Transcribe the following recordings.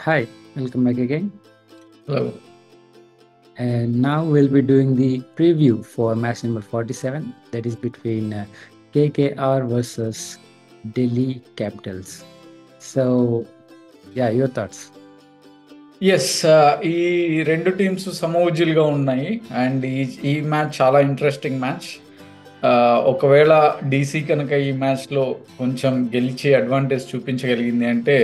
Hi, welcome back again. Hello. And now we'll be doing the preview for match number 47, that is between KKR versus Delhi Capitals. So, yeah, your thoughts. Yes ఈ రెండు teams సమవుజ్జులుగా ఉన్నాయి and ఈ match చాలా interesting match. ఒకవేళ DC కనుక ఈ మ్యాచ్లో కొంచెం గెలిచి అడ్వాంటేజ్ చూపించగలిగింది అంటే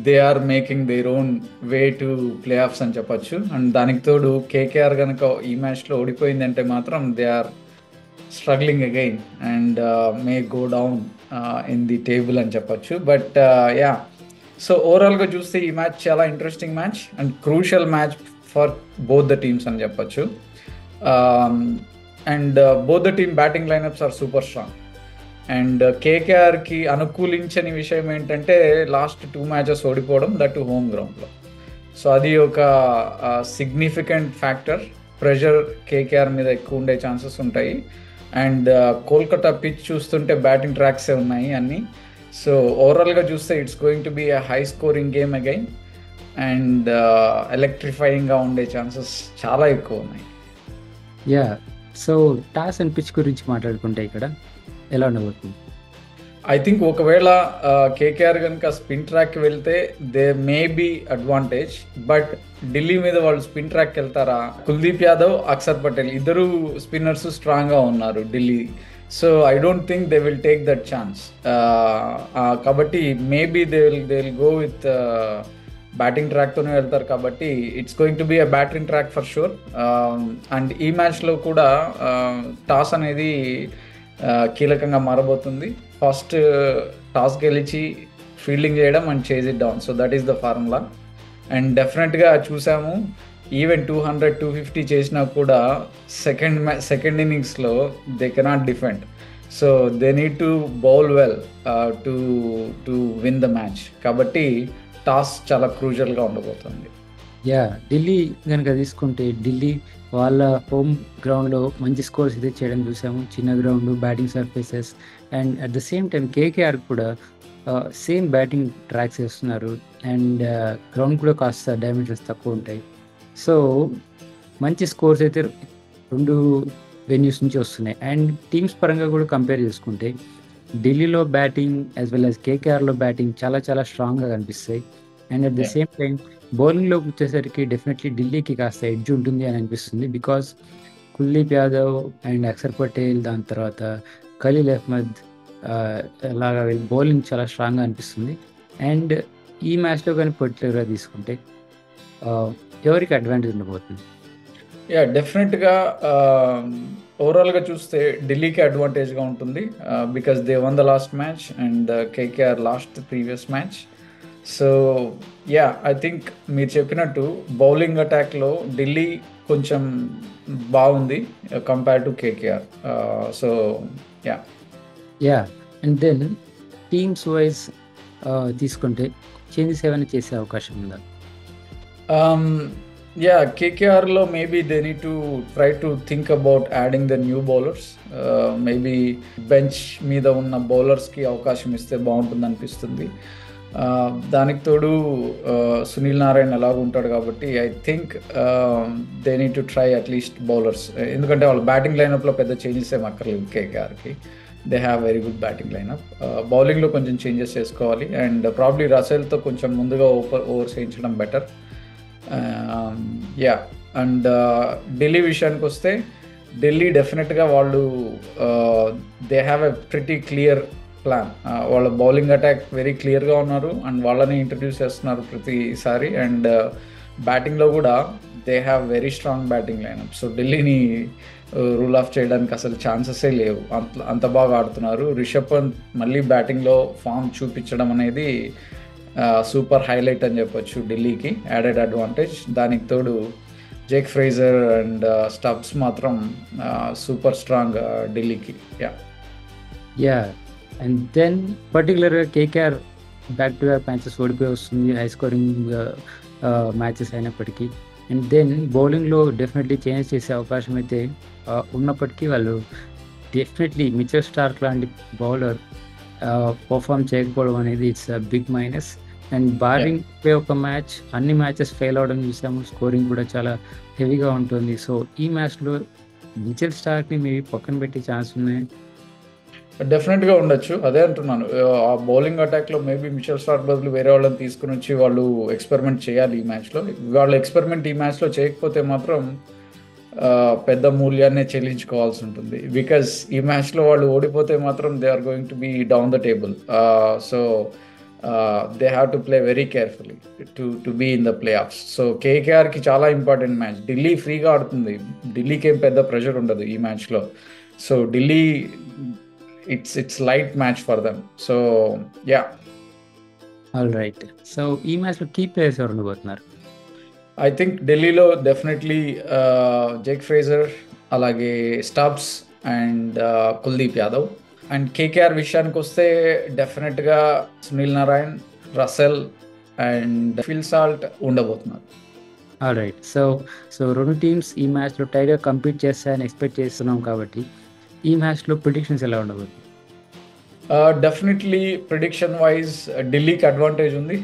they are making their own way to playoffs అని చెప్పొచ్చు. అండ్ దానికి తోడు కేకేఆర్ కనుక ఈ మ్యాచ్లో ఓడిపోయింది అంటే మాత్రం they are struggling again and may go down in the table అని చెప్పొచ్చు. బట్ యా, సో ఓవరాల్గా చూస్తే ఈ మ్యాచ్ చాలా interesting match and crucial match for both the teams అని చెప్పొచ్చు. And both the team batting lineups are super strong. And కేకేఆర్కి అనుకూలించని విషయం ఏంటంటే లాస్ట్ 2 మ్యాచెస్ ఓడిపోవడం, దట్ హోమ్ గ్రౌండ్లో. సో అది ఒక సిగ్నిఫికెంట్ ఫ్యాక్టర్. ప్రెషర్ కేకేఆర్ మీద ఎక్కువ ఉండే ఛాన్సెస్ ఉంటాయి. అండ్ కోల్కతా పిచ్ చూస్తుంటే బ్యాటింగ్ ట్రాక్సే ఉన్నాయి అన్నీ. సో ఓవరాల్గా చూస్తే it's going to be a high scoring game again and ఎలక్ట్రిఫైయింగ్గా ఉండే ఛాన్సెస్ చాలా ఎక్కువ ఉన్నాయి. Yeah, so toss and pitch గురించి మాట్లాడుకుంటే ఇక్కడ ఎలా ఉండబోతుంది? ఐ థింక్ ఒకవేళ కేకేఆర్ కనుక స్పిన్ ట్రాక్కి వెళ్తే they may be advantage. But Delhi మీద వాళ్ళు స్పిన్ ట్రాక్కి వెళ్తారా? కుల్దీప్ యాదవ్, అక్షర్ పటేల్ ఇద్దరు స్పిన్నర్స్ స్ట్రాంగ్గా ఉన్నారు Delhi. So I don't think they will take that chance. కాబట్టి maybe they will go with batting ట్రాక్తోనే వెళ్తారు. కాబట్టి it's going to be a batting track for sure. And ఈ మ్యాచ్లో కూడా టాస్ అనేది కీలకంగా మారబోతుంది. ఫస్ట్ టాస్ గెలిచి ఫీల్డింగ్ చేయడం and chase it down. So that is the formula. And డెఫినెట్గా చూసాము, ఈవెన్ 200, 250 చేసినా కూడా సెకండ్ ఇన్నింగ్స్లో they cannot defend. So they need to bowl well to win the match. కాబట్టి టాస్ చాలా క్రూషియల్గా ఉండబోతుంది. యా, ఢిల్లీ కనుక తీసుకుంటే ఢిల్లీ వాళ్ళ హోమ్ గ్రౌండ్లో మంచి స్కోర్స్ అయితే చేయడం చూసాము. చిన్న ground, batting surfaces, and at the same time KKR కూడా సేమ్ బ్యాటింగ్ ట్రాక్స్ వేస్తున్నారు. అండ్ గ్రౌండ్ కూడా కాస్త డైమెన్షన్స్ తక్కువ ఉంటాయి. సో మంచి స్కోర్స్ అయితే రెండు వెన్యూస్ నుంచి వస్తున్నాయి. అండ్ టీమ్స్ పరంగా కూడా కంపేర్ చేసుకుంటే ఢిల్లీలో బ్యాటింగ్ యాజ్ వెల్ యాజ్ కేకేఆర్లో బ్యాటింగ్ చాలా చాలా స్ట్రాంగ్గా కనిపిస్తాయి. And at the same time బౌలింగ్లోకి వచ్చేసరికి డెఫినెట్లీ ఢిల్లీకి కాస్త ఎడ్జ్ ఉంటుంది అని అనిపిస్తుంది. బికాస్ కుల్దీప్ యాదవ్ అండ్ అక్షర్ పటేల్, దాని తర్వాత ఖలీల్ అహ్మద్ లాగా బౌలింగ్ చాలా స్ట్రాంగ్గా అనిపిస్తుంది. అండ్ ఈ మ్యాచ్లో కానీ పర్టికులర్గా తీసుకుంటే ఎవరికి అడ్వాంటేజ్ ఉండబోతుంది? యా, డెఫినెట్గా ఓవరాల్గా చూస్తే ఢిల్లీకి అడ్వాంటేజ్గా ఉంటుంది. Because they won the last match and KKR lost the previous match. So yeah, I think మీరు చెప్పినట్టు బౌలింగ్ అటాక్లో ఢిల్లీ కొంచెం బాగుంది compare to KKR. So yeah. Yeah, and then teams wise తీసుకుంటే చేంజెస్ ఏమైనా చేసే అవకాశం ఉందా? యా, కేకేఆర్లో maybe they need to try to think about adding the new bowlers. Maybe bench మీద ఉన్న బౌలర్స్కి అవకాశం ఇస్తే బాగుంటుంది అనిపిస్తుంది. దానికి తోడు సునీల్ నారాయణ్ ఎలాగ ఉంటాడు కాబట్టి I think they need to try at least bowlers. ఎందుకంటే వాళ్ళు బ్యాటింగ్ లైనప్లో పెద్ద చేంజెస్ ఏం అక్కర్లేదు కేకేఆర్కి. They have very good batting lineup. బౌలింగ్లో కొంచెం చేంజెస్ చేసుకోవాలి అండ్ ప్రాబ్లీ రసెల్తో కొంచెం ముందుగా ఓవర్స్ వేయించడం బెటర్. యా, అండ్ ఢిల్లీ విషయానికి వస్తే ఢిల్లీ డెఫినెట్గా వాళ్ళు they have a pretty clear plan. వాళ్ళ బౌలింగ్ అటాక్ వెరీ క్లియర్గా ఉన్నారు అండ్ వాళ్ళని ఇంట్రడ్యూస్ చేస్తున్నారు ప్రతిసారి. అండ్ బ్యాటింగ్లో కూడా they have very strong batting lineup. So ఢిల్లీని రూల్ ఆఫ్ చేయడానికి అసలు ఛాన్సెసే లేవు, అంత బాగా ఆడుతున్నారు. రిషబ్ పంత్ మళ్ళీ బ్యాటింగ్లో ఫామ్ చూపించడం అనేది సూపర్ హైలైట్ అని చెప్పొచ్చు ఢిల్లీకి, యాడెడ్ అడ్వాంటేజ్. దానికి తోడు జేక్ ఫ్రేజర్ అండ్ స్టబ్స్ మాత్రం సూపర్ స్ట్రాంగ్ ఢిల్లీకి. యా యా, అండ్ దెన్ పర్టికులర్గా KKR back to back matches ఓడిపోయి వస్తుంది, హై స్కోరింగ్ మ్యాచెస్ అయినప్పటికీ. అండ్ దెన్ బౌలింగ్లో డెఫినెట్లీ చేంజ్ చేసే అవకాశం అయితే ఉన్నప్పటికీ వాళ్ళు డెఫినెట్లీ మిచెల్ స్టార్క్ లాంటి బౌలర్ పర్ఫామ్ చేయకపోవడం అనేది it's big minus. And Yeah. Barring ఒక మ్యాచ్ అన్ని మ్యాచెస్ ఫెయిల్ అవ్వడం చూసాము. స్కోరింగ్ కూడా చాలా హెవీగా ఉంటుంది. సో ఈ మ్యాచ్‌లో మిచెల్ స్టార్క్‌ని మేబీ పక్కన పెట్టే ఛాన్స్ ఉన్నాయి. డెఫినెట్‌గా ఉండొచ్చు. అదే అంటున్నాను. ఆ బౌలింగ్ అటాక్‌లో మేబీ మిచెల్ స్టార్క్ బదులు వేరే వాళ్ళని తీసుకొనొచ్చి వాళ్ళు ఎక్స్‌పెరిమెంట్ చేయాలి ఈ మ్యాచ్‌లో. వాళ్ళు ఎక్స్‌పెరిమెంట్ ఈ మ్యాచ్‌లో చేయకపోతే మాత్రం పెద్ద మూల్యాన్నే చెల్లించుకోవాల్సి ఉంటుంది. బికాజ్ ఈ మ్యాచ్‌లో వాళ్ళు ఓడిపోతే మాత్రం they are going to be down the table. So they have to play very carefully to be in the play offs. So కేకేఆర్‌కి చాలా ఇంపార్టెంట్ మ్యాచ్. ఢిల్లీ ఫ్రీగా ఆడుతుంది. ఢిల్లీకి ఏం పెద్ద ప్రెషర్ ఉండదు ఈ మ్యాచ్‌లో. So Delhi it's light match for them. So yeah, alright. So ఈ మ్యాచ్‌లో కీ ప్లేయర్స్ ఎవరు ఉండబోతున్నారు? I think ఢిల్లీలో డెఫినెట్లీ జేక్ ఫ్రేజర్, అలాగే Stubbs and Kuldeep Yadav. And KKR విషయానికి వస్తే డెఫినెట్గా Sunil Narayan, Russell and Phil Salt ఉండబోతున్నారు. ఆల్‌రైట్. సో 2 టీమ్స్ ఈ మ్యాచ్‌లో టైట్‌గా కంపీట్ చేస్తాయని ఎక్స్‌పెక్ట్ చేస్తున్నాం కాబట్టి ఈ మ్యాచ్‌లో ప్రిడిక్షన్స్ ఎలా ఉండబోతుంది? డెఫినెట్లీ ప్రిడిక్షన్ వైజ్ ఢిల్లీకి అడ్వాంటేజ్ ఉంది.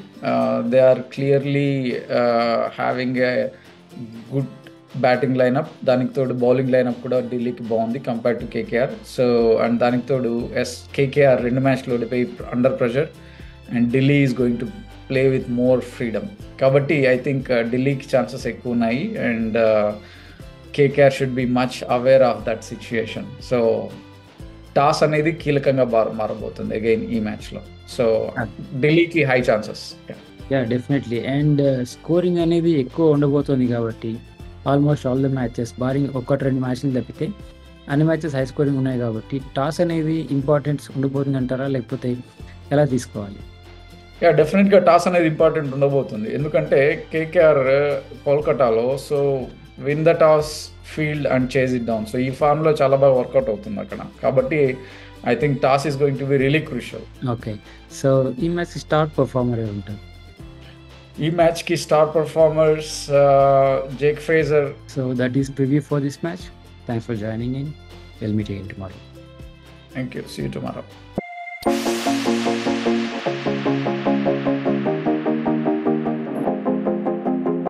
They are clearly having a good batting lineup. దానికి తోడు బౌలింగ్ లైనప్ కూడా ఢిల్లీకి బాగుంది compare to KKR. So and దానికి తోడు కేకేఆర్ 2 మ్యాచ్లు ఓడిపోయి under pressure and Delhi is going to play with more freedom. కాబట్టి ఐ థింక్ ఢిల్లీకి ఛాన్సెస్ ఎక్కువ ఉన్నాయి and KKR should be much aware of that situation. So toss అనేది కీలకంగా మారబోతుంది అగైన్ ఈ మ్యాచ్లో. సో ఢిల్లీకి high chances. Yeah definitely. And scoring అనేది ఎక్కువ ఉండబోతుంది కాబట్టి almost all the matches barring 1-2 మ్యాచ్లు తప్పితే అన్ని మ్యాచెస్ హై స్కోరింగ్ ఉన్నాయి కాబట్టి టాస్ అనేది ఇంపార్టెన్స్ ఉండబోతుంది అంటారా, లేకపోతే ఎలా తీసుకోవాలి? యా డెఫినెట్గా టాస్ అనేది ఇంపార్టెంట్ ఉండబోతుంది. ఎందుకంటే కేకేఆర్ కోల్కతాలో so win the toss field and chase it down. So ఈ ఫార్మ్లో చాలా బాగా వర్కౌట్ అవుతుంది అక్కడ. కాబట్టి I think toss is going to be really crucial. Okay. So ఈ మ్యాచ్ స్టార్ పర్ఫార్మర్ ఎవరు ఉంటారు? ఈ మ్యాచ్కి star performers Jake Fraser. So that is preview for this match. Thanks for joining in. Will meet again tomorrow. Thank you. See you tomorrow.